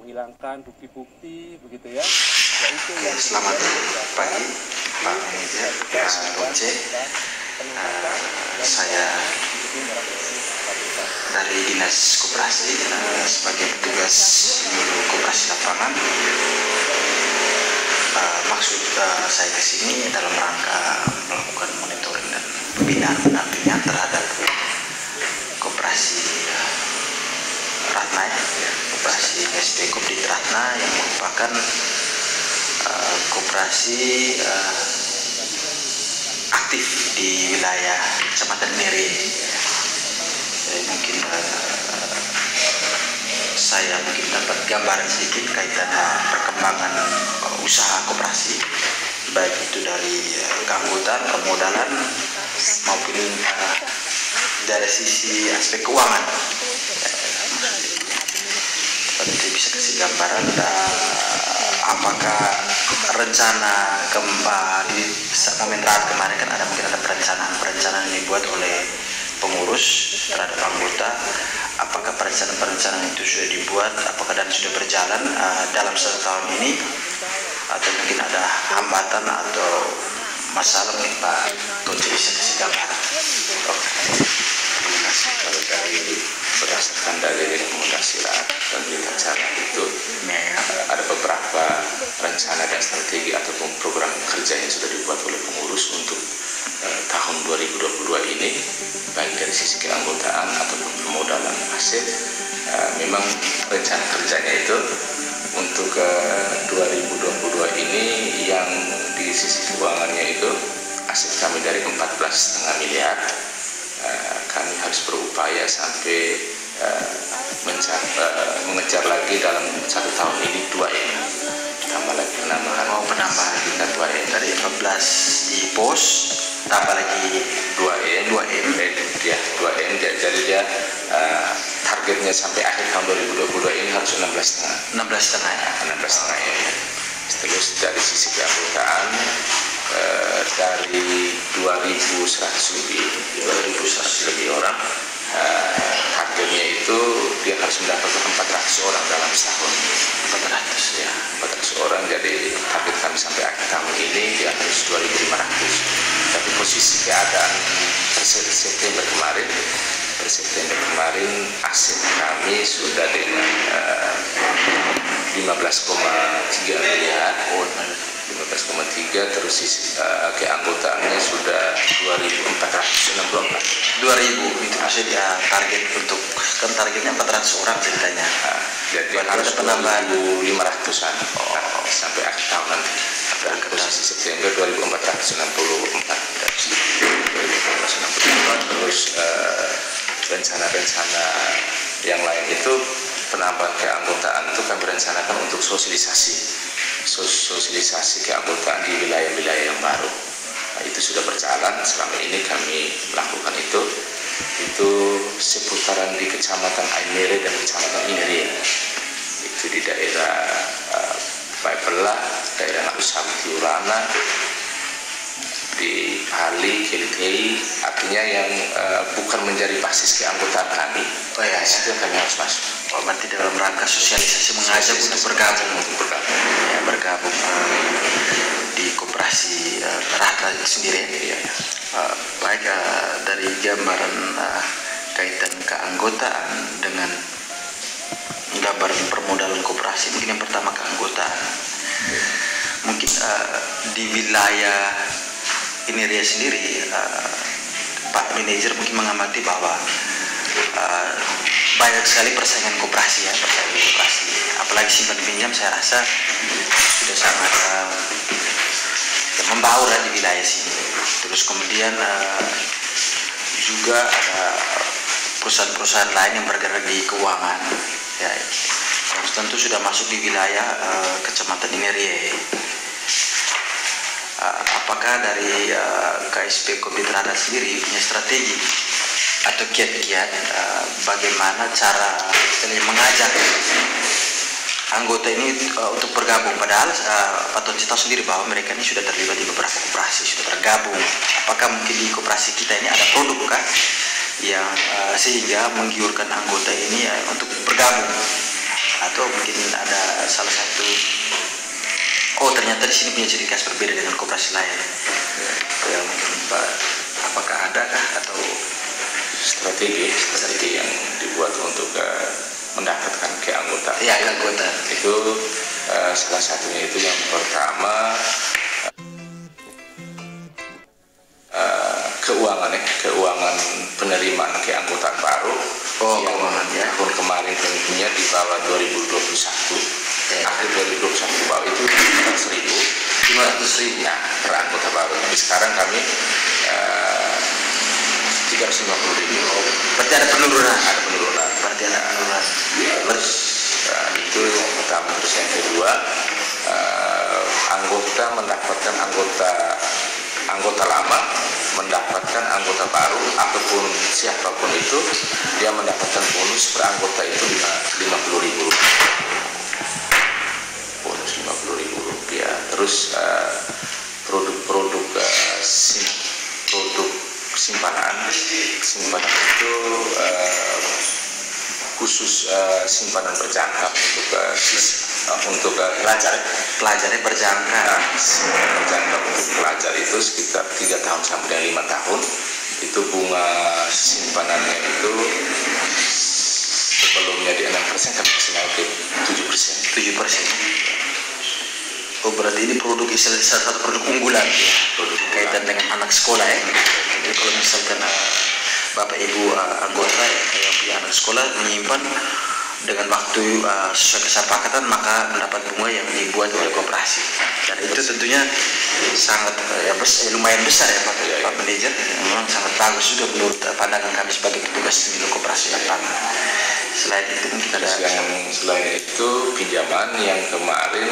menghilangkan bukti-bukti begitu ya. Itu yang selamat pagi Pak Manajer Bonce. Saya dari Dinas Koperasi sebagai petugas Biro Koperasi Lapangan. Maksud saya ke sini dalam rangka melakukan monitoring dan pembinaan pendampingan terhadap Koperasi Ratna, Koperasi SP Kopdit Ratna yang merupakan koperasi aktif di wilayah Kecamatan Miri. Mungkin saya dapat gambaran sedikit kaitan perkembangan usaha koperasi, baik itu dari keanggotaan, permodalan maupun dari sisi aspek keuangan. Nanti bisa kasih gambaran apakah rencana di momen rapat kemarin kan mungkin ada perencanaan yang dibuat oleh pengurus terhadap anggota. Apakah perencanaan itu sudah dibuat, apakah dan sudah berjalan dalam 1 tahun ini, atau mungkin ada hambatan atau masalah nih Pak Tonci, bisa kasih gambaran? Terima kasih. Kalau dari berdasarkan dari rekomendasi dan berita acara itu ada beberapa rencana dan strategi ataupun program kerja yang sudah dibuat oleh pengurus untuk tahun 2022 ini, baik dari sisi keanggotaan ataupun permodalan aset. Memang rencana kerjanya itu untuk 2022 ini yang di sisi keuangannya itu aset kami dari 14,5 miliar. Kami harus berupaya sampai mengejar lagi dalam 1 tahun ini 2M, tambah lagi penambahan Penambahan 2M dari 15 di pos, tambah lagi 2M ya, 2M. Jadi dia targetnya sampai akhir tahun 2022 ini harus 16,5 ya. Terus dari sisi keanggotaan dari 2.100 lebih orang, targetnya itu dia harus mendapatkan 400 orang dalam setahun. 400 orang. Jadi target kami sampai akhir tahun ini dia harus 2.500. Tapi posisi keadaan per September kemarin aset kami sudah dengan 15,3 miliar. 15,3, terus keanggotaannya sudah 2.464. 2.000 itu maksudnya target untuk, kan targetnya 400 orang ceritanya. Jadi harus penambahan 500-an sampai akhir tahun nanti. Posisi September 2.464. Terus rencana-rencana yang lain itu penambahan keanggotaan itu kami rencanakan untuk sosialisasi keanggotaan di wilayah-wilayah yang baru. Itu sudah berjalan selama ini, kami melakukan itu seputaran di Kecamatan Aimere dan Kecamatan Ineria. Itu di daerah Baipela, daerah Usaha Tiurana, di Ali, Kelitei, artinya yang bukan menjadi basis keanggotaan kami. Itu yang kami harus masuk. Berarti dalam rangka sosialisasi mengajak untuk bergabung di koperasi Ratna sendiri. Baik, dari gambaran kaitan keanggotaan dengan gambaran permodalan koperasi, mungkin yang pertama keanggotaan. Mungkin di wilayah Ineria sendiri, Pak Manajer mungkin mengamati bahwa banyak sekali persaingan koperasi, apalagi simpan pinjam saya rasa sudah sangat membaur di wilayah sini. Terus kemudian juga ada perusahaan-perusahaan lain yang bergerak di keuangan, ya, tentu sudah masuk di wilayah Kecamatan Ineria. Apakah dari KSP Kopdit Ratna sendiri punya strategi atau kiat-kiat bagaimana cara mengajak anggota ini untuk bergabung? Padahal Pak Tonci tahu sendiri bahwa mereka ini sudah terlibat di beberapa koperasi, sudah tergabung. Apakah mungkin di koperasi kita ini ada produk kah yang sehingga menggiurkan anggota ini untuk bergabung atau mungkin ada salah satu, oh ternyata di sini punya ciri khas berbeda dengan koperasi lain. Yang mungkin Pak, apakah adakah atau strategi yang dibuat untuk mendapatkan keanggotaan? ya keanggotaan Itu salah satunya itu yang pertama keuangan penerimaan keanggotaan baru. Yang keuangan ya. tahun kemarin tentunya di bawah 2021, akhir 2021 bawah itu 500.000 nah, per anggota baru. Tapi sekarang kami 350.000. Berarti ada penurunan. Berarti ada penurunan. Terus itu yang pertama. Terus yang kedua, anggota mendapatkan anggota lama mendapatkan anggota baru ataupun siapapun itu, dia mendapatkan bonus per anggota itu 50.000 bonus 50.000 rupiah. Terus produk simpanan itu khusus simpanan berjangka untuk Pelajarnya berjangka. Berjangka untuk pelajar itu sekitar 3 tahun sampai dengan 5 tahun. Itu bunga simpanannya itu sebelumnya di 6%, kami kasih naik ke 7%. Oh, berarti ini produk salah satu produk unggulan ya, kaitan dengan anak sekolah ya. Jadi kalau misalkan Bapak Ibu anggota yang punya anak sekolah menyimpan dengan waktu sesuai kesepakatan, maka mendapat bunga yang dibuat oleh koperasi. Dan itu tentunya sangat lumayan besar ya Pak Manajer. Memang sangat bagus juga menurut pandangan kami sebagai petugas di koperasi lapangan. Selain itu mungkin ada selain itu pinjaman yang kemarin